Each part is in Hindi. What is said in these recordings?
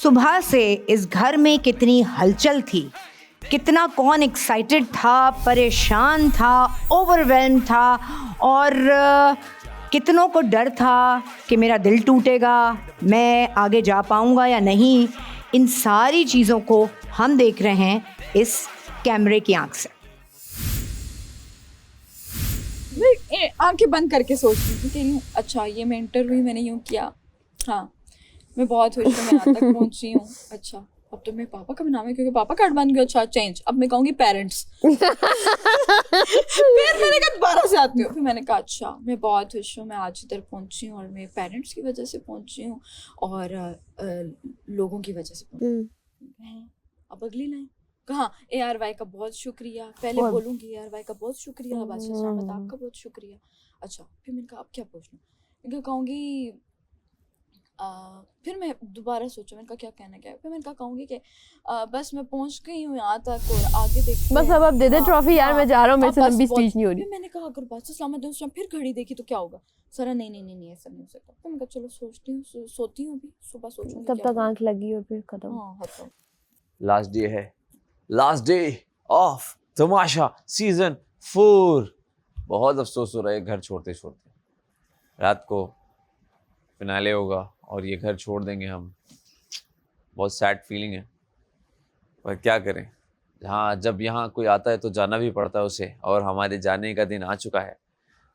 सुबह से इस घर में कितनी हलचल थी, कितना कौन एक्साइटेड था, परेशान था, ओवरवेल्म था और कितनों को डर था कि मेरा दिल टूटेगा, मैं आगे जा पाऊँगा या नहीं। इन सारी चीज़ों को हम देख रहे हैं इस कैमरे की आंख से। मैं आंखें बंद करके सोच रही थी कि अच्छा ये मैं इंटरव्यू मैंने यूँ किया, हाँ मैं बहुत खुश हूँ, मैं यहाँ तक पहुँची हूँ। अच्छा अब तो मेरे पापा का भी नाम है क्योंकि पापा कार्ड बन गया। अच्छा चेंज, अब मैं कहूँगी पेरेंट्स। फिर मैंने कहा दोबारा से आती हूँ। फिर मैंने कहा अच्छा मैं बहुत खुश हूँ, मैं आज इधर पहुँची हूँ और मेरे पेरेंट्स की वजह से पहुँची हूँ और लोगों की वजह से पहुँची हूँ। अब अगली लाइन कहाँ, ARY का बहुत शुक्रिया, पहले बोलूँगी ARY का बहुत शुक्रिया, बादशाह शामत आपका बहुत शुक्रिया। अच्छा फिर मैंने कहा अब क्या पूछना, मैं कहूँगी फिर मैं दोबारा सोचा, मैंने कहा क्या कहना क्या है। फिर मैंने कहा कहूँगी कि बस मैं पहुँच गई हूँ यहाँ तक और आगे देखते बस अब दे दे ट्रॉफी यार, मैं जा रहा हूँ, मेरे से लंबी स्पीच नहीं हो रही। फिर मैंने कहा अगर बादशाह सलामत उस टाइम फिर घड़ी देखी तो क्या होगा। सरा नहीं ऐसा नहीं हो सकता। फिर मैंने कहा चलो सोचती हूँ, सोती हूँ अभी, सुबह सोचूंगी। तब तक आंख लगी और फिर खत्म। हाँ खत्म। लास्ट डे है, last day of Tamasha season 4। बहुत अफसोस हो रहा है घर छोड़ते छोड़ते। रात को फिनाले होगा और ये घर छोड़ देंगे हम। बहुत सैड फीलिंग है, पर क्या करें, जब यहाँ कोई आता है तो जाना भी पड़ता है उसे, और हमारे जाने का दिन आ चुका है।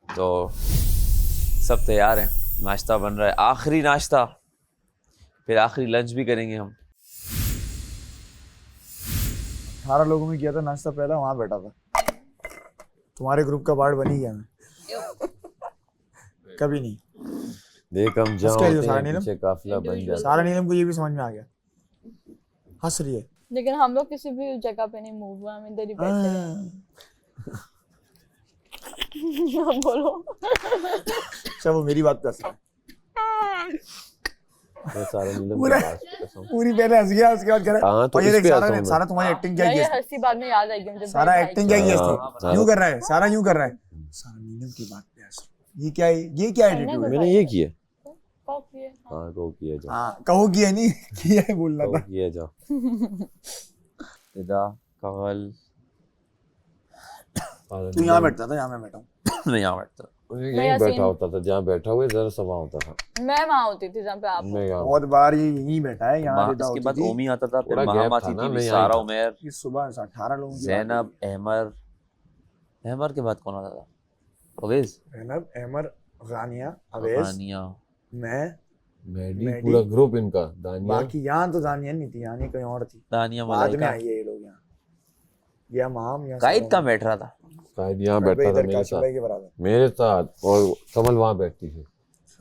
तो सब तैयार हैं, नाश्ता बन रहा है, आखिरी नाश्ता, फिर आखिरी लंच भी करेंगे हम। 18 लोगों में किया था नाश्ता, पहला वहां बैठा था। तुम्हारे ग्रुप का पार्ट बन ही गया मैं। कभी नहीं देख हम पीछे काफिला बन जाता। सारा नीलम को ये भी समझ में आ गया, हंस रही है। लेकिन हम लोग किसी भी जगह पे नहीं मूव हुआ, हम इधर ही बैठे हैं। बोलो। अच्छा वो मेरी बात कर पूरी पहले हंस गया, उसके बाद कह रहा और ये देख सारा तुम्हारी एक्टिंग क्या की है। हंसी बाद में याद आएगी मुझे। सारा एक्टिंग क्या की है इसने, यूं कर रहा है, सारा यूं कर रहा है। सारा नीलम की बात पे हंस। ये क्या है, ये क्या एटीट्यूड है? मैंने ये किया। हाँ कहो किया जाओ। हाँ कहो किया नहीं, किया है बोलना था। किया जाओ। इदा कवल तू यहाँ बैठता था, यहाँ मैं बैठा हूँ। मैं यहाँ बैठता यहीं बैठा होता था, जहाँ बैठा हुआ जरा सवा होता था। मैं वहाँ होती थी जहाँ पे आप। बहुत बार ये यहीं बैठा है, यहाँ रहता इसके होती बाद थी। ओमी आता था, फिर थोड़ा महाम गैप आती था ना, थी, मैं सारा यहाँ उमर, इस सुबह 18 लोगों की जैनब, अहमर के बाद कौन आता था? अवेज, जैनब, अहमर, गानिया, अवेज, मैं पूरा ग्रुप इनका। दानिया बाकी यहाँ तो दानिया नहीं थी, यहाँ कहीं और थी, दानिया, बाद में मलाइका। आई है ये लोग यहाँ। या माम या कायद कहाँ बैठ रहा था? शायद यहाँ बैठता था मेरे साथ, के बराबर। मेरे साथ, और कमल वहाँ बैठती थी।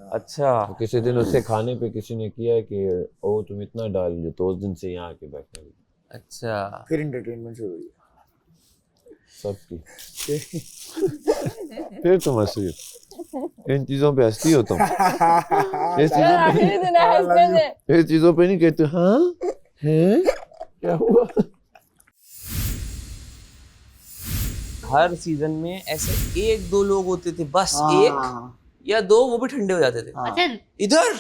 अच्छा, तो किसी दिन उससे खाने पे किसी ने किया है कि ओ तुम इतना डाल लो, तो उस दिन से यहाँ आके बैठने लगी। अच्छा, फिर एंटरटेनमेंट शुरू हुई सबकी। फिर तुम हंसी, इन चीजों पे हंसती हो तुम। इस चीजों पे नहीं कहते हाँ हैं क्या हुआ। हर सीजन में ऐसे 1-2 लोग होते थे बस, एक या 2, वो भी ठंडे हो जाते थे। अच्छा इधर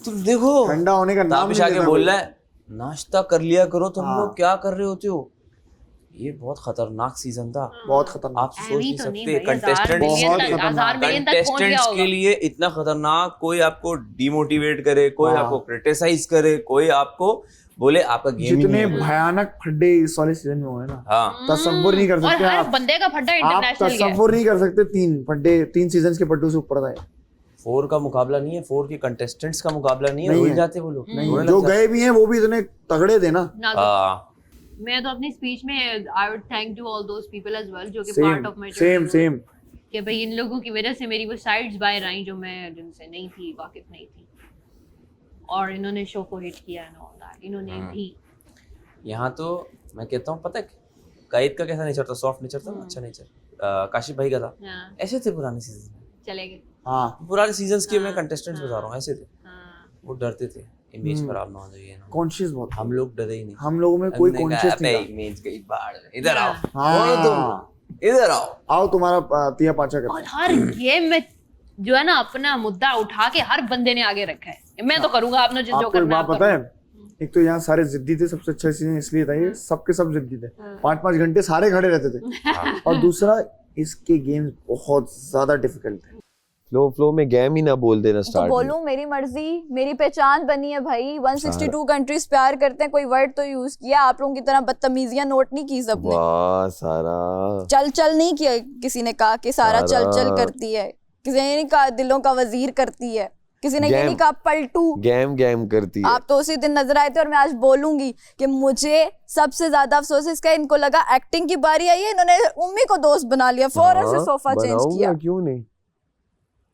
तुम देखो, ठंडा होने का नाम ताबिश नहीं आके लेता बोल कोई। रहा है नाश्ता कर लिया करो, तुम हाँ। लोग क्या कर रहे होते हो। ये बहुत खतरनाक सीजन था, बहुत खतरनाक। आप सोच नहीं तो नहीं सकते। भाई, 1000 मिलियन तक पहुंच गया कंटेस्टेंट्स होगा। के लिए इतना खतरनाक, कोई आपको डिमोटिवेट करे, कोई आपको क्रिटिसाइज करे, कोई आपको बोले आपका गेम ही जितने नहीं है। भयानक फड्डे इस वाले सीजन में हुए ना, हाँ, तसव्वुर नहीं कर और सकते हर आप। बंदे का फड्डा आप इंटरनेशनल गया है। तसव्वुर नहीं कर सकते, 3 फड्डे 3 सीजन के पट्टू से ऊपर था। 4 का मुकाबला नहीं है, 4 के कंटेस्टेंट्स का मुकाबला नहीं है, नहीं भूल है। जाते वो लोग। रोने जो लग जाते। गए भी हैं वो भी इतने तगड़े थे ना। हाँ, मैं तो अपनी स्पीच में I would thank to all those people as well जो कि same part of my same कि भाई इन लोगों की वजह से मेरी वो साइड्स बाहर आई जो मैं जिनसे नहीं थी वाकिफ नहीं थी, और इन्होंने शो को हिट किया एंड ऑल दैट। इन्होंने भी यहाँ तो मैं कहता हूँ, पता है कायद का कैसा नेचर था, सॉफ्ट नेचर था, अच्छा नेचर। काशिफ भाई का था, हाँ, ऐसे थे पुराने सीजन में। चले गए। हाँ पुराने सीजन्स के मैं कंटेस्टेंट्स बता रहा हूँ, ऐसे थे, हाँ, वो डरते थे इमेज खराब ना हो जाए ना। कॉन्शियस बहुत। हम लोग डरे ही नहीं, हम लोगों में कोई हमने कहा, कॉन्शियस नहीं "अबे, इमेज गई बाहर, इधर आओ, हाँ। बोलो तुम इधर आओ।" आओ तुम्हारा तिया पाचा करते और हैं। हर गेम में जो है ना अपना मुद्दा उठा के हर बंदे ने आगे रखा है। मैं तो करूंगा, आपने जो आपको एक करना बात पता है, एक तो यहाँ सारे जिद्दी थे, सबसे अच्छा सीजन इसलिए था ये, सबके सब जिद्दी थे, 5-5 घंटे सारे खड़े रहते थे। और दूसरा इसके गेम्स बहुत ज्यादा डिफिकल्ट थे। फ्लो में गेम ही ना बोल देना तो स्टार्ट बोलूं मेरी मर्जी, मेरी पहचान बनी है भाई। 162 कंट्रीज प्यार करते हैं, कोई वर्ड तो यूज किया। आप लोगों की तरह बदतमीजियां नोट नहीं की सबने। वाह सारा चल चल नहीं किया किसी ने, कहा कि सारा चल चल करती है, किसी ने नहीं कहा दिलों का वजीर करती है, किसी ने ये नहीं कहा पलटू गेम करती है। आप तो उसी दिन नजर आए थे। और मैं आज बोलूंगी कि मुझे सबसे ज्यादा अफसोस इसका, इनको लगा एक्टिंग की बारी आई है, इन्होंने उम्मी को दोस्त बना लिया, फौरन से सोफा चेंज किया। क्यों नहीं,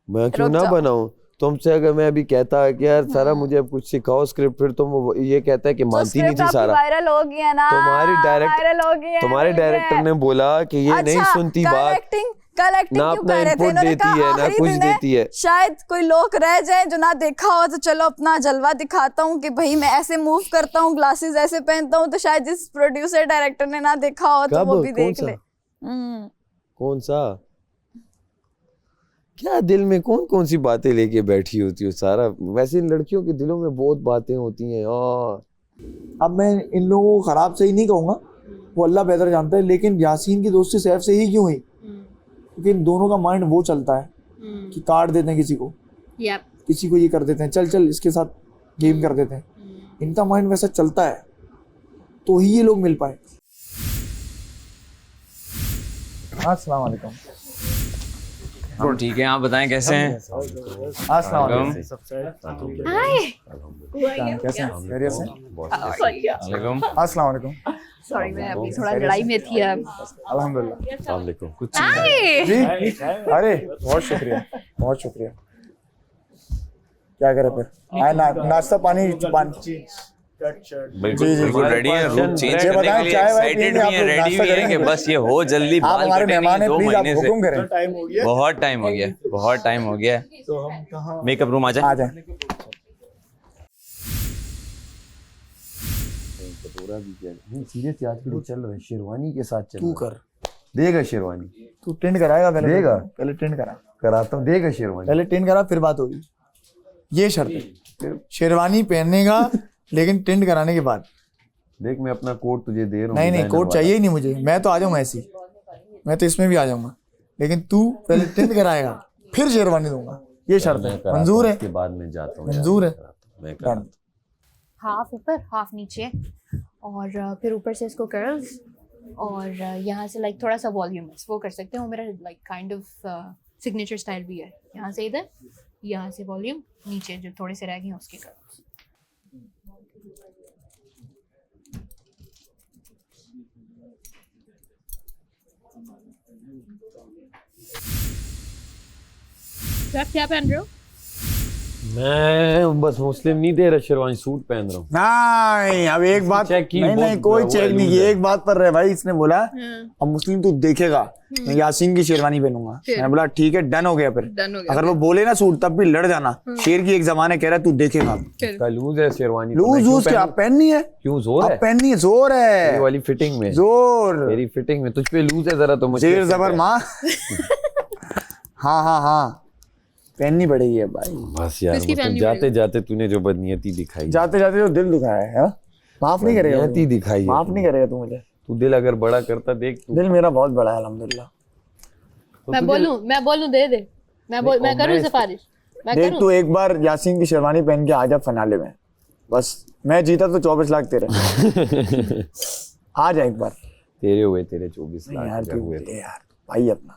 मैं क्यों ना बनाऊं? तुमसे अगर मैं अभी कहता है कि यार सारा मुझे अब कुछ सिखाओ स्क्रिप्ट, फिर तुम ये कहता है कि मानती नहीं थी सारा। वायरल हो गया ना, तुम्हारे डायरेक्टर ने बोला कि ये नहीं सुनती बात, कल एक्टिंग ना क्यों अपना कर रहे थे? इनपुट इन्होंने देती कहा है ना आखिरी कुछ दिन है, देती है। शायद कोई लोग रह जाए जो ना देखा हो, तो चलो अपना जलवा दिखाता हूँ कि भाई मैं ऐसे मूव करता हूँ, ग्लासेस ऐसे पहनता हूँ, तो शायद जिस प्रोड्यूसर डायरेक्टर ने ना देखा हो तो वो भी देख ले। कौन सा, क्या दिल में कौन कौन सी बातें लेके बैठी होती हो सारा? वैसे इन लड़कियों के दिलों में बहुत बातें होती हैं। और अब मैं इन लोगों को खराब से ही नहीं कहूँगा, वो अल्लाह बेहतर जानता है, लेकिन यासीन की दोस्ती सैफ से ही क्यों हुई? क्योंकि इन दोनों का माइंड वो चलता है कि काट देते हैं किसी को, किसी को ये कर देते हैं, चल चल इसके साथ गेम कर देते हैं। इनका माइंड वैसा चलता है, तो ही ये लोग मिल पाए। अस्सलाम वालेकुम। हम ठीक है, आप बताएं कैसे हैं? अस्सलाम वालेकुम। कैसे हैं? खैरियत से? वालेकुम। अस्सलाम वालेकुम। सॉरी मैं अभी थोड़ा लड़ाई में थी अब। अल्हम्दुलिल्लाह। अस्सलाम वालेकुम। कुछ जी अरे बहुत शुक्रिया, बहुत शुक्रिया। क्या करें फिर? आए ना, नाश्ता पानी बिल्कुल रेडी है, रूम चेंज करने के लिए एक्साइटेड भी हैं, रेडी भी हैं कि बस ये हो जल्दी, आप बाल हमारे कटेंगे मेहमान हैं, 2 प्लीज आप महीने से। हुक्म करें। बहुत टाइम हो गया, बहुत टाइम हो गया। तो हम कहाँ? मेकअप रूम आ आ जाए। जाए। सीरियसली आजकल चल रहा है, शेरवानी के साथ चल तू रहा है। कर, देगा शेरवानी, तू टेंड कराएगा पहले? देगा। पहले टेंड करा, कराता हूँ, देगा शेरवानी। पहले टेंड करा फिर बात होगी। ये शर्त है, शेरवानी पहनने का, लेकिन टेंड कराने के बाद। देख मैं अपना कोट तुझे दे रहा हूँ। नहीं नहीं, designer कोट वाला। चाहिए ही नहीं मुझे, मैं तो आ जाऊंगा ऐसी, मैं तो इसमें भी आ जाऊंगा, लेकिन तू पहले टेंड कराएगा फिर शेरवानी दूंगा, ये शर्त है। मंजूर है? उसके बाद में जाता हूँ। मंजूर है? मैं कराता हूँ। हाफ ऊपर हाफ नीचे, और फिर ऊपर से इसको कर्ल्स, और यहाँ से लाइक थोड़ा सा वॉल्यूम वो कर सकते हैं। वो मेरा like kind of signature style भी है। यहाँ से इधर, यहाँ से वॉल्यूम, नीचे जो थोड़े से रह गए हैं उसके कर्ल्स। क्या पहन रहे हो? मैं बस मुस्लिम नहीं दे रहा, शेरवानी सूट पहन रहा हूँ। नहीं, अब एक बात चेक की, नहीं नहीं, बहुत कोई वो चेक नहीं लूज की, है। एक बात पर रहे भाई, इसने बोला अब मुस्लिम तू देखेगा, मैं यासीन की शेरवानी पहनूंगा। मैंने बोला ठीक है, डन हो गया। फिर अगर वो बोले ना सूट, तब भी लड़ जाना। शेर की एक जमाने कह रहा है तू देखेगा। का लूज है शेरवानी, तो लूज मैं क्यों लूज क्या पहनूं? पहननी है? क्यों जोर अब है? पहननी है, जोर तेरी है, वाली फिटिंग में, जोर, तेरी फिटिंग में तुझ पे लूज है जरा, तो मुझे शेर जबर माँ। हाँ हाँ हाँ, पहननी पड़ेगी है भाई। बस यार, मतलब जाते जाते तूने जो बदनीयती दिखाई, जाते जाते जो दिल दुखाया है, माफ नहीं करेगा बदनीयती दिखाई है माफ तूने। नहीं करेगा तू मुझे। तू दिल अगर बड़ा करता, देख तू। दिल मेरा बहुत बड़ा है अल्हम्दुलिल्लाह। तो मैं बोलूं दे दे, मैं करूं सिफारिश, मैं देख करूं। तू एक बार यासीन की शेरवानी पहन के आ जा फिनाले में, बस मैं जीता तो 24 लाख तेरे। आ जा एक बार। तेरे हुए तेरे 24 लाख यार अगर तू हुए दे यार भाई अपना।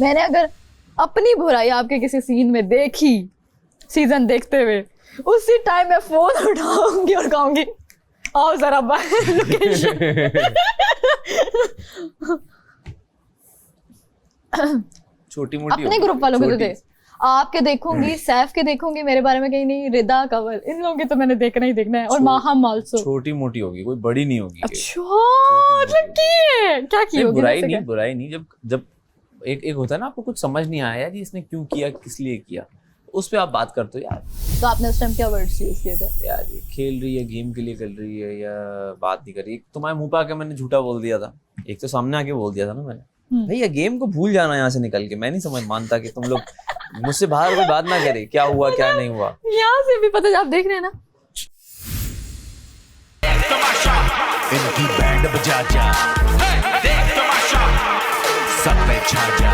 मैंने अगर अपनी बुराई आपके किसी सीन में देखी, सीजन देखते हुए, उसी टाइम मैं फोन उठाऊंगी और कहूंगी आओ जरा बाहर लोकेशन। छोटी मोटी अपने ग्रुप वालों के तो थे, आपके देखूंगी, सैफ के देखूंगी, मेरे बारे में कहीं नहीं, रिदा, कंवल, इन लोगों के तो मैंने देखना ही देखना है, और माहम आल्सो। छोटी मोटी होगी, कोई बड़ी नहीं होगी। अच्छा मतलब की है क्या की होगी? बुराई नहीं, जब एक होता है ना, आपको कुछ समझ नहीं आया यार ये इसने क्यों किया, किस लिए किया, उस पे आप बात करते हो यार। तो आपने उस टाइम क्या वर्ड्स यूज किए थे? यार ये खेल रही है, गेम के लिए खेल रही है, या बात नहीं कर रही। तुम्हारे मुंह पे आके मैंने झूठा बोल दिया था, एक तो सामने आके बोल दिया था ना मैंने, भैया गेम को भूल जाना यहाँ से निकल के। मैं नहीं समझ मानता कि तुम लोग मुझसे बाहर कोई बात ना करे क्या हुआ क्या नहीं हुआ। यहाँ से भी पता, आप देख रहे हैं ना। इनकी बैंड बजा जा, देख तमाशा, सब पे छा जा।